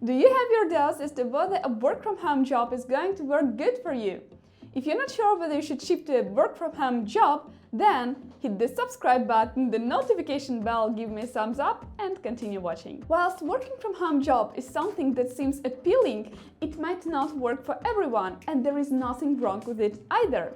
Do you have your doubts as to whether a work from home job is going to work good for you? If you're not sure whether you should shift to a work from home job, then hit the subscribe button, the notification bell, give me a thumbs up and continue watching. Whilst working from home job is something that seems appealing, it might not work for everyone, and there is nothing wrong with it either.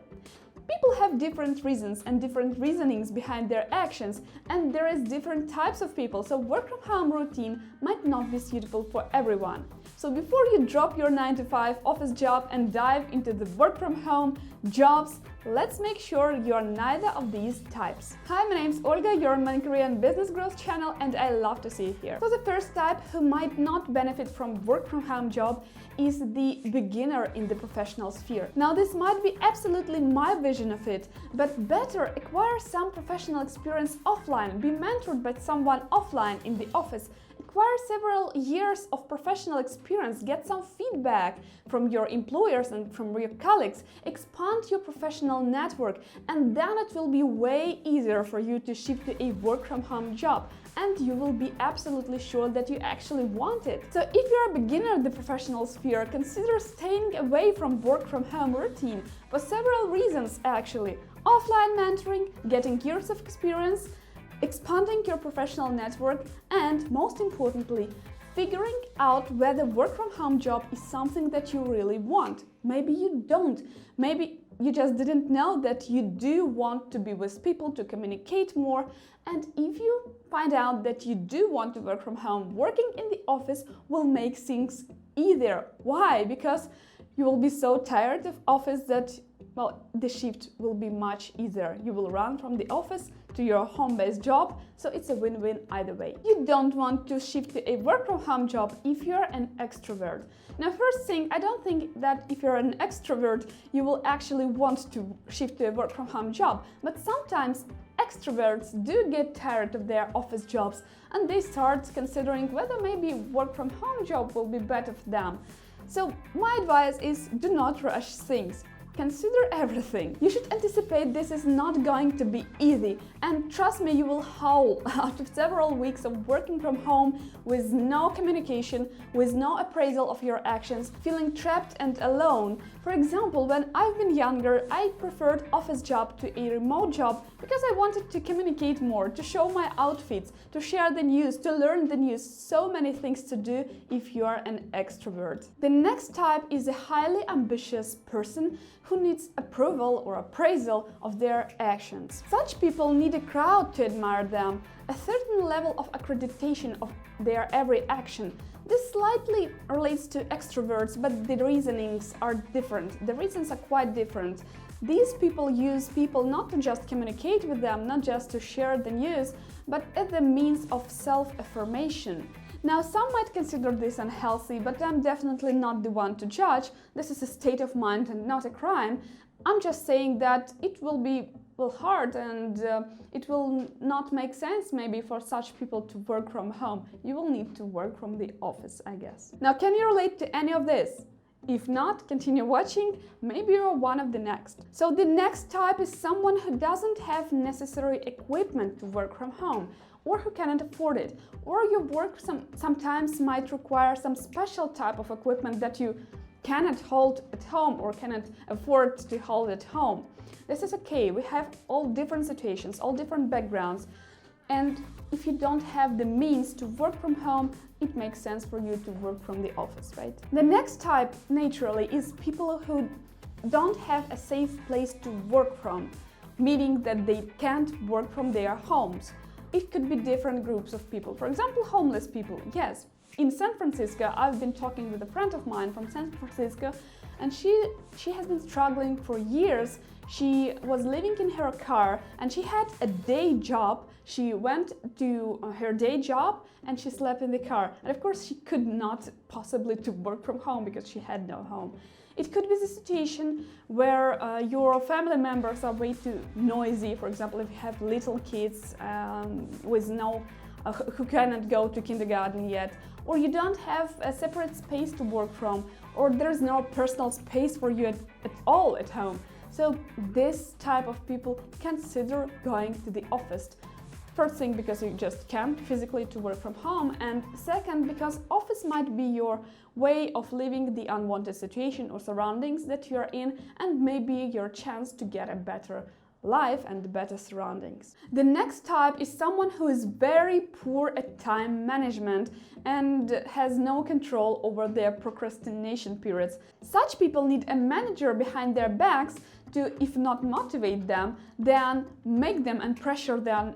People have different reasons and different reasonings behind their actions, and there is different types of people, so work from home routine might not be suitable for everyone. So before you drop your 9-to-5 office job and dive into the work from home jobs, let's make sure you're neither of these types. Hi, my name's Olga, your Money, Career and Business Growth channel, and I love to see you here. So the first type who might not benefit from work from home job is the beginner in the professional sphere. Now this might be absolutely my vision of it, but better acquire some professional experience offline, be mentored by someone offline in the office, acquire several years of professional experience, get some feedback from your employers and from your colleagues, expand your professional network, and then it will be way easier for you to shift to a work from home job, and you will be absolutely sure that you actually want it. So if you're a beginner in the professional sphere, consider staying away from work from home routine for several reasons actually. Offline mentoring, getting years of experience, expanding your professional network, and most importantly, figuring out whether work from home job is something that you really want. Maybe you don't. Maybe you just didn't know that you do want to be with people, to communicate more. And if you find out that you do want to work from home, working in the office will make things easier. Why? Because you will be so tired of office that, well, the shift will be much easier. You will run from the office to your home-based job, so it's a win-win either way. You don't want to shift to a work from home job if you're an extrovert. Now, first thing, I don't think that if you're an extrovert, you will actually want to shift to a work from home job, but sometimes extroverts do get tired of their office jobs and they start considering whether maybe work from home job will be better for them. So my advice is do not rush things. Consider everything. You should anticipate this is not going to be easy, and trust me, you will howl after several weeks of working from home with no communication, with no appraisal of your actions, feeling trapped and alone. For example, when I've been younger, I preferred office job to a remote job because I wanted to communicate more, to show my outfits, to share the news, to learn the news. So many things to do if you are an extrovert. The next type is a highly ambitious person who needs approval or appraisal of their actions. Such people need a crowd to admire them, a certain level of accreditation of their every action. This slightly relates to extroverts, but the reasonings are different. The reasons are quite different. These people use people not to just communicate with them, not just to share the news, but as a means of self-affirmation. Now, some might consider this unhealthy, but I'm definitely not the one to judge. This is a state of mind and not a crime. I'm just saying that it will be hard and it will not make sense maybe for such people to work from home. You will need to work from the office, I guess. Now, can you relate to any of this? If not, continue watching, maybe you're one of the next. So the next type is someone who doesn't have necessary equipment to work from home, or who cannot afford it, or your work sometimes might require some special type of equipment that you cannot hold at home or cannot afford to hold at home. This is okay, we have all different situations, all different backgrounds, and if you don't have the means to work from home, it makes sense for you to work from the office, right? The next type, naturally, is people who don't have a safe place to work from, meaning that they can't work from their homes. It could be different groups of people. For example, homeless people. Yes, in San Francisco, I've been talking with a friend of mine from San Francisco, and she has been struggling for years. She was living in her car and she had a day job. She went to her day job and she slept in the car. And of course, she could not possibly to work from home because she had no home. It could be the situation where your family members are way too noisy. For example, if you have little kids with no who cannot go to kindergarten yet, or you don't have a separate space to work from, or there's no personal space for you at all at home. So this type of people consider going to the office. First thing, because you just can't physically to work from home, and second, because office might be your way of living the unwanted situation or surroundings that you're in, and maybe your chance to get a better life and better surroundings. The next type is someone who is very poor at time management and has no control over their procrastination periods. Such people need a manager behind their backs to, if not motivate them, then make them and pressure them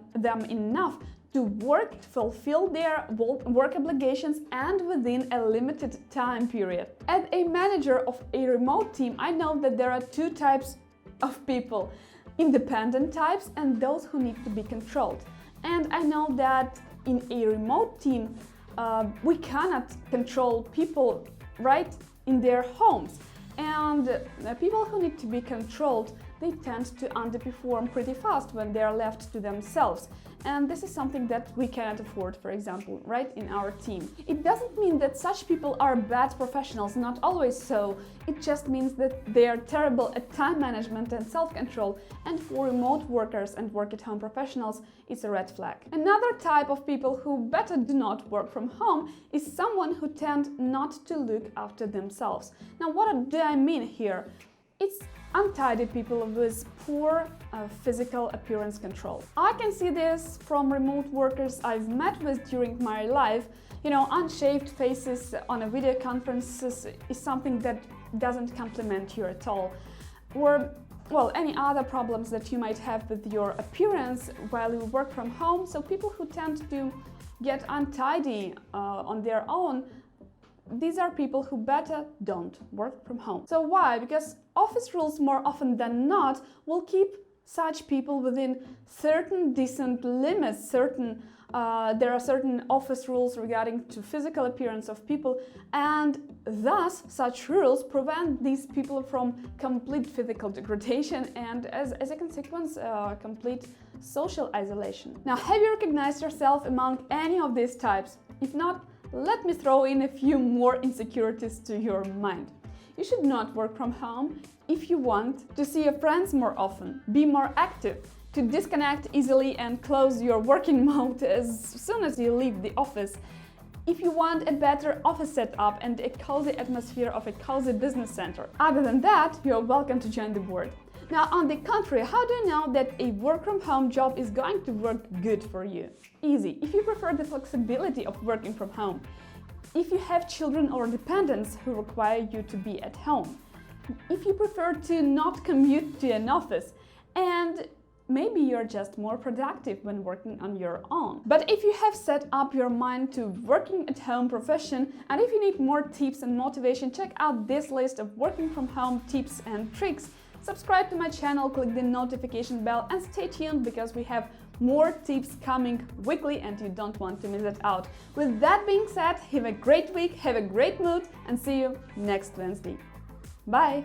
enough to work, to fulfill their work obligations and within a limited time period. As a manager of a remote team, I know that there are two types of people: independent types and those who need to be controlled. And I know that in a remote team, we cannot control people right in their homes. And people who need to be controlled, they tend to underperform pretty fast when they are left to themselves. And this is something that we cannot afford, for example, right, in our team. It doesn't mean that such people are bad professionals, not always so. It just means that they are terrible at time management and self-control, and for remote workers and work-at-home professionals, it's a red flag. Another type of people who better do not work from home is someone who tend not to look after themselves. Now, what do I mean here? It's untidy people with poor physical appearance control. I can see this from remote workers I've met with during my life. You know, unshaved faces on a video conferences is something that doesn't compliment you at all. Or, well, any other problems that you might have with your appearance while you work from home. So people who tend to get untidy on their own, these are people who better don't work from home. So why? Because office rules more often than not will keep such people within certain decent limits. There are certain office rules regarding to physical appearance of people, and thus such rules prevent these people from complete physical degradation and as a consequence complete social isolation. Now, have you recognized yourself among any of these types? If not, let me throw in a few more insecurities to your mind. You should not work from home if you want to see your friends more often, be more active, to disconnect easily and close your working mode as soon as you leave the office. If you want a better office setup and a cozy atmosphere of a cozy business center. Other than that, you're welcome to join the board. Now, on the contrary, how do you know that a work-from-home job is going to work good for you? Easy. If you prefer the flexibility of working from home, if you have children or dependents who require you to be at home, if you prefer to not commute to an office, and maybe you're just more productive when working on your own. But if you have set up your mind to working at home profession, and if you need more tips and motivation, check out this list of working from home tips and tricks. Subscribe to my channel, click the notification bell, and stay tuned because we have more tips coming weekly and you don't want to miss it out. With that being said, have a great week, have a great mood, and see you next Wednesday. Bye!